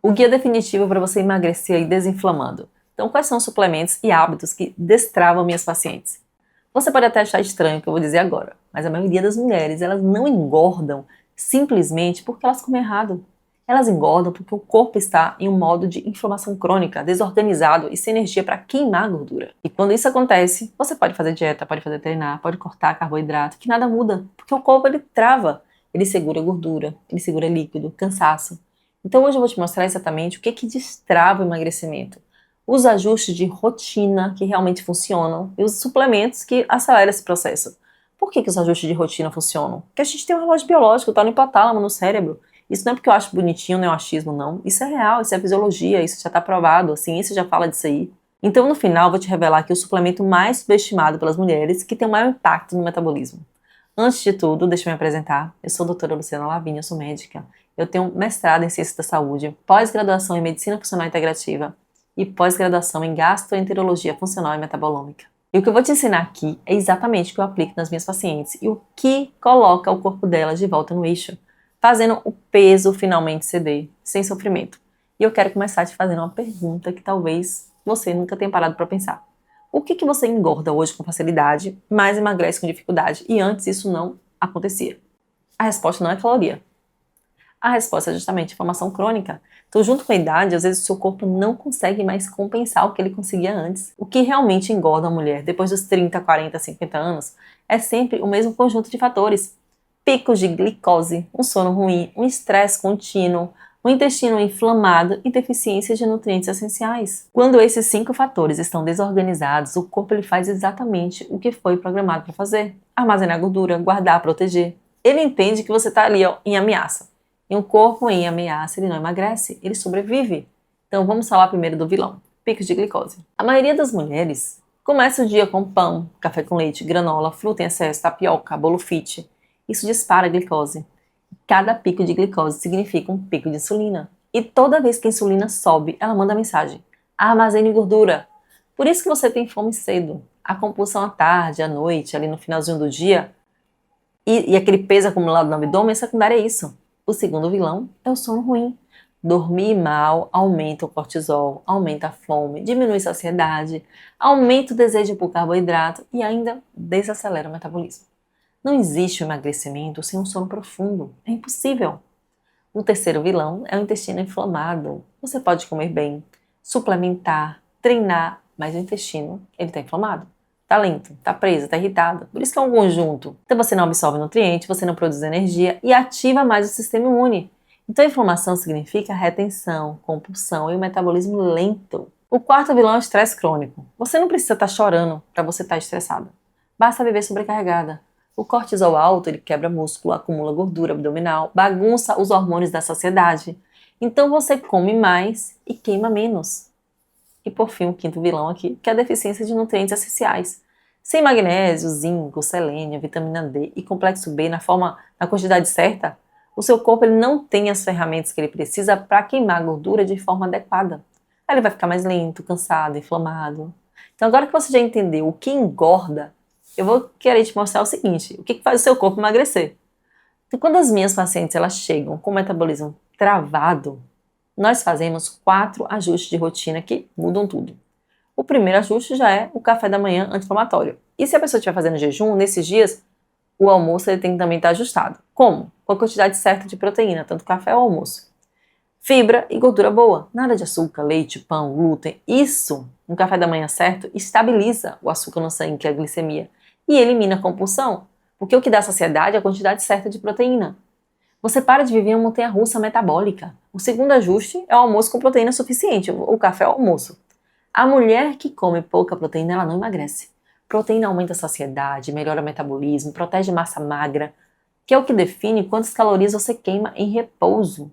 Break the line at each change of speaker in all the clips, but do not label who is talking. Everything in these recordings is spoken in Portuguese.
O guia definitivo para você emagrecer e desinflamando. Então, quais são os suplementos e hábitos que destravam minhas pacientes? Você pode até achar estranho o que eu vou dizer agora, mas a maioria das mulheres, elas não engordam simplesmente porque elas comem errado. Elas engordam porque o corpo está em um modo de inflamação crônica, desorganizado e sem energia para queimar gordura. E quando isso acontece, você pode fazer dieta, pode fazer treinar, pode cortar carboidrato, que nada muda, porque o corpo ele trava, ele segura gordura, ele segura líquido, cansaço. Então hoje eu vou te mostrar exatamente o que destrava o emagrecimento. Os ajustes de rotina que realmente funcionam e os suplementos que aceleram esse processo. Por que os ajustes de rotina funcionam? Porque a gente tem um relógio biológico, está no hipotálamo, no cérebro. Isso não é porque eu acho bonitinho, não é um achismo, não. Isso é real, isso é fisiologia, isso já está provado, a ciência já fala disso aí. Então, no final, eu vou te revelar aqui o suplemento mais subestimado pelas mulheres que tem o maior impacto no metabolismo. Antes de tudo, deixa eu me apresentar. Eu sou a doutora Luciana Lavigne, eu sou médica. Eu tenho mestrado em Ciências da Saúde, pós-graduação em Medicina Funcional Integrativa e pós-graduação em Gastroenterologia Funcional e Metabolômica. E o que eu vou te ensinar aqui é exatamente o que eu aplico nas minhas pacientes e o que coloca o corpo delas de volta no eixo, fazendo o peso finalmente ceder, sem sofrimento. E eu quero começar te fazendo uma pergunta que talvez você nunca tenha parado para pensar. O que você engorda hoje com facilidade, mas emagrece com dificuldade, e antes isso não acontecia? A resposta não é caloria. A resposta é justamente inflamação crônica. Então, junto com a idade, às vezes o seu corpo não consegue mais compensar o que ele conseguia antes. O que realmente engorda a mulher depois dos 30, 40, 50 anos é sempre o mesmo conjunto de fatores. Picos de glicose, um sono ruim, um estresse contínuo, um intestino inflamado e deficiência de nutrientes essenciais. Quando esses 5 fatores estão desorganizados, o corpo ele faz exatamente o que foi programado para fazer. Armazenar gordura, guardar, proteger. Ele entende que você está ali em ameaça. E um corpo em ameaça, ele não emagrece, ele sobrevive. Então vamos falar primeiro do vilão, picos de glicose. A maioria das mulheres começa o dia com pão, café com leite, granola, fruta em excesso, tapioca, bolo fit. Isso dispara a glicose. Cada pico de glicose significa um pico de insulina. E toda vez que a insulina sobe, ela manda mensagem: armazene gordura. Por isso que você tem fome cedo. A compulsão à tarde, à noite, ali no finalzinho do dia, e aquele peso acumulado no abdômen é secundário a isso. O segundo vilão é o sono ruim. Dormir mal aumenta o cortisol, aumenta a fome, diminui a saciedade, aumenta o desejo por carboidrato e ainda desacelera o metabolismo. Não existe um emagrecimento sem um sono profundo. É impossível. O terceiro vilão é o intestino inflamado. Você pode comer bem, suplementar, treinar, mas o intestino ele está inflamado. Tá lento, tá preso, tá irritado. Por isso que é um conjunto. Então você não absorve nutrientes, você não produz energia e ativa mais o sistema imune. Então a inflamação significa retenção, compulsão e o metabolismo lento. O quarto vilão é o estresse crônico. Você não precisa estar chorando para você estar estressada. Basta viver sobrecarregada. O cortisol alto, ele quebra músculo, acumula gordura abdominal, bagunça os hormônios da saciedade. Então você come mais e queima menos. E por fim, o quinto vilão aqui, que é a deficiência de nutrientes essenciais. Sem magnésio, zinco, selênio, vitamina D e complexo B na quantidade certa, o seu corpo ele não tem as ferramentas que ele precisa para queimar a gordura de forma adequada. Aí ele vai ficar mais lento, cansado, inflamado. Então agora que você já entendeu o que engorda, eu vou querer te mostrar o seguinte, o que faz o seu corpo emagrecer. Então, quando as minhas pacientes elas chegam com o metabolismo travado, nós fazemos 4 ajustes de rotina que mudam tudo. O primeiro ajuste já é o café da manhã anti-inflamatório. E se a pessoa estiver fazendo jejum, nesses dias, o almoço ele tem que também estar ajustado. Como? Com a quantidade certa de proteína, tanto café ou almoço. Fibra e gordura boa. Nada de açúcar, leite, pão, glúten. Isso, no café da manhã certo, estabiliza o açúcar no sangue, que é a glicemia. E elimina a compulsão. Porque o que dá saciedade é a quantidade certa de proteína. Você para de viver em uma montanha-russa metabólica. O segundo ajuste é o almoço com proteína suficiente, o café é o almoço. A mulher que come pouca proteína, ela não emagrece. Proteína aumenta a saciedade, melhora o metabolismo, protege massa magra, que é o que define quantas calorias você queima em repouso.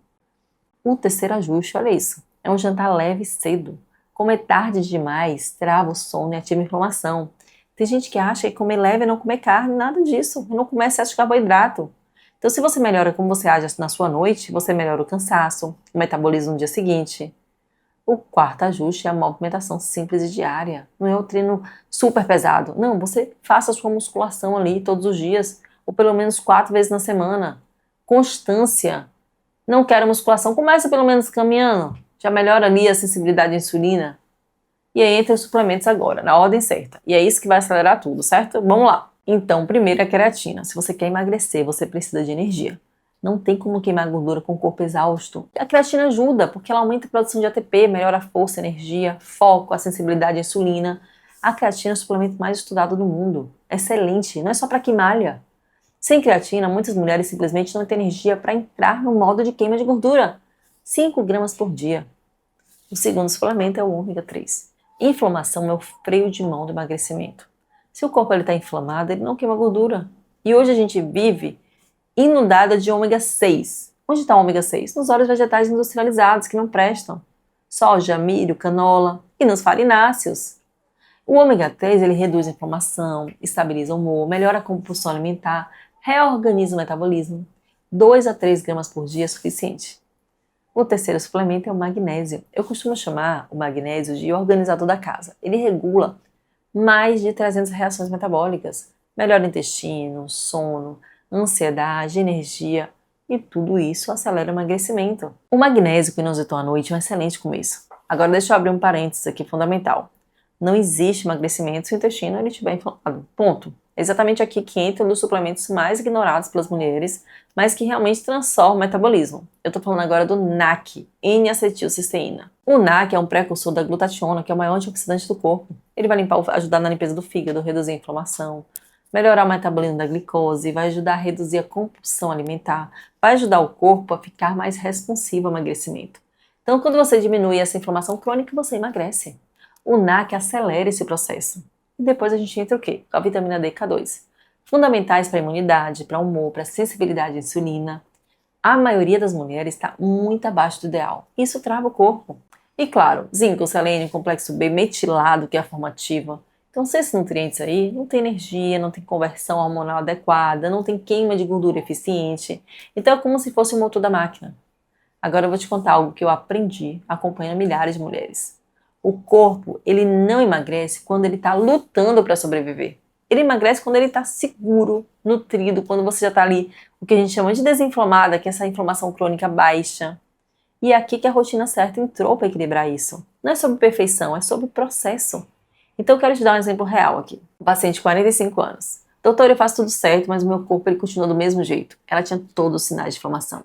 O terceiro ajuste, olha isso, é um jantar leve cedo. Comer tarde demais trava o sono e ativa a inflamação. Tem gente que acha que comer leve é não comer carne, nada disso, é não comer excesso de carboidrato. Então, se você melhora como você age na sua noite, você melhora o cansaço, o metabolismo no dia seguinte. O quarto ajuste é a movimentação simples e diária. Não é o treino super pesado. Não, você faça a sua musculação ali todos os dias, ou pelo menos 4 vezes na semana. Constância. Não quero musculação? Começa pelo menos caminhando. Já melhora ali a sensibilidade à insulina. E aí entra os suplementos agora, na ordem certa. E é isso que vai acelerar tudo, certo? Vamos lá. Então, primeiro é a creatina. Se você quer emagrecer, você precisa de energia. Não tem como queimar gordura com o corpo exausto. A creatina ajuda, porque ela aumenta a produção de ATP, melhora a força, a energia, foco, a sensibilidade à insulina. A creatina é o suplemento mais estudado do mundo. Excelente, não é só para quem malha. Sem creatina, muitas mulheres simplesmente não têm energia para entrar no modo de queima de gordura. 5 gramas por dia. O segundo suplemento é o ômega 3. Inflamação é o freio de mão do emagrecimento. Se o corpo está inflamado, ele não queima gordura. E hoje a gente vive inundada de ômega 6. Onde está o ômega 6? Nos óleos vegetais industrializados, que não prestam. Soja, milho, canola e nos farináceos. O ômega 3 ele reduz a inflamação, estabiliza o humor, melhora a compulsão alimentar, reorganiza o metabolismo. 2 a 3 gramas por dia é suficiente. O terceiro suplemento é o magnésio. Eu costumo chamar o magnésio de organizador da casa. Ele regula mais de 300 reações metabólicas. Melhora o intestino, sono, ansiedade, energia e tudo isso acelera o emagrecimento. O magnésio que inositol à noite é um excelente começo. Agora deixa eu abrir um parênteses aqui fundamental. Não existe emagrecimento se o intestino ele estiver inflamado. Ponto. É exatamente aqui que entra um dos suplementos mais ignorados pelas mulheres, mas que realmente transforma o metabolismo. Eu estou falando agora do NAC, N-acetilcisteína. O NAC é um precursor da glutationa, que é o maior antioxidante do corpo. Ele vai ajudar na limpeza do fígado, reduzir a inflamação, melhorar o metabolismo da glicose, vai ajudar a reduzir a compulsão alimentar, vai ajudar o corpo a ficar mais responsivo ao emagrecimento. Então, quando você diminui essa inflamação crônica, você emagrece. O NAC acelera esse processo. E depois a gente entra o quê? Com a vitamina D e K2. Fundamentais para a imunidade, para o humor, para a sensibilidade à insulina. A maioria das mulheres está muito abaixo do ideal. Isso trava o corpo. E claro, zinco, selênio, complexo B metilado, que é a forma ativa. Então, sem esses nutrientes aí, não tem energia, não tem conversão hormonal adequada, não tem queima de gordura eficiente. Então, é como se fosse o motor da máquina. Agora eu vou te contar algo que eu aprendi acompanhando milhares de mulheres. O corpo, ele não emagrece quando ele está lutando para sobreviver. Ele emagrece quando ele está seguro, nutrido, quando você já está ali, o que a gente chama de desinflamada, que é essa inflamação crônica baixa. E é aqui que a rotina certa entrou para equilibrar isso. Não é sobre perfeição, é sobre processo. Então eu quero te dar um exemplo real aqui. Um paciente de 45 anos. Doutor, eu faço tudo certo, mas o meu corpo ele continua do mesmo jeito. Ela tinha todos os sinais de inflamação.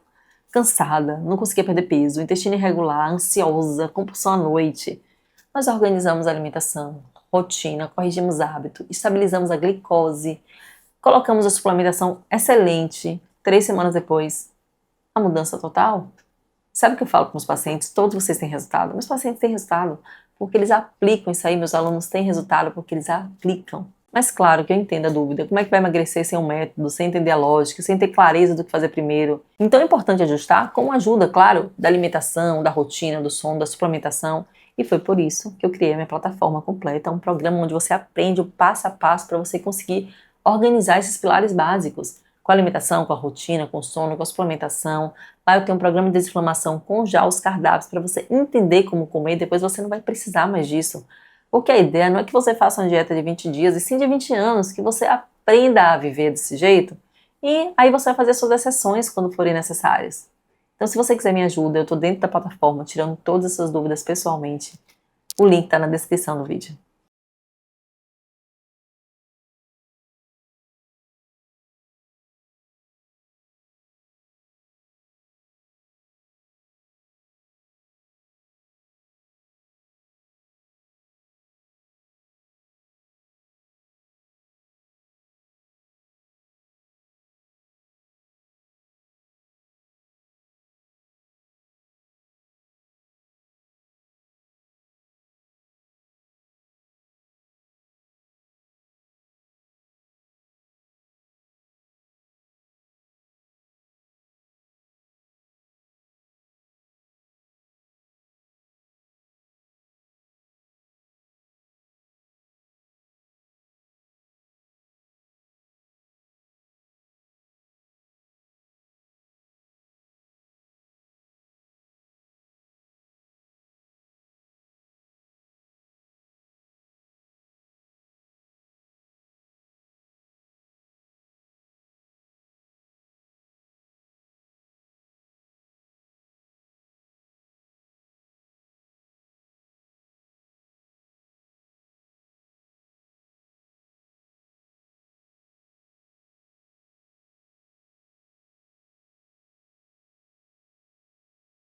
Cansada, não conseguia perder peso, intestino irregular, ansiosa, compulsão à noite. Nós organizamos a alimentação, rotina, corrigimos hábito, estabilizamos a glicose, colocamos a suplementação excelente. 3 semanas depois, a mudança total. Sabe o que eu falo com os pacientes? Todos vocês têm resultado. Meus pacientes têm resultado porque eles aplicam isso aí. Meus alunos têm resultado porque eles aplicam. Mas claro que eu entendo a dúvida. Como é que vai emagrecer sem um método, sem entender a lógica, sem ter clareza do que fazer primeiro? Então é importante ajustar com a ajuda, claro, da alimentação, da rotina, do sono, da suplementação. E foi por isso que eu criei a minha plataforma completa, um programa onde você aprende o passo a passo para você conseguir organizar esses pilares básicos. Com a alimentação, com a rotina, com o sono, com a suplementação. Lá eu tenho um programa de desinflamação com já os cardápios para você entender como comer e depois você não vai precisar mais disso. Porque a ideia não é que você faça uma dieta de 20 dias, e sim de 20 anos, que você aprenda a viver desse jeito e aí você vai fazer suas exceções quando forem necessárias. Então se você quiser minha ajuda, eu estou dentro da plataforma tirando todas essas dúvidas pessoalmente. O link está na descrição do vídeo.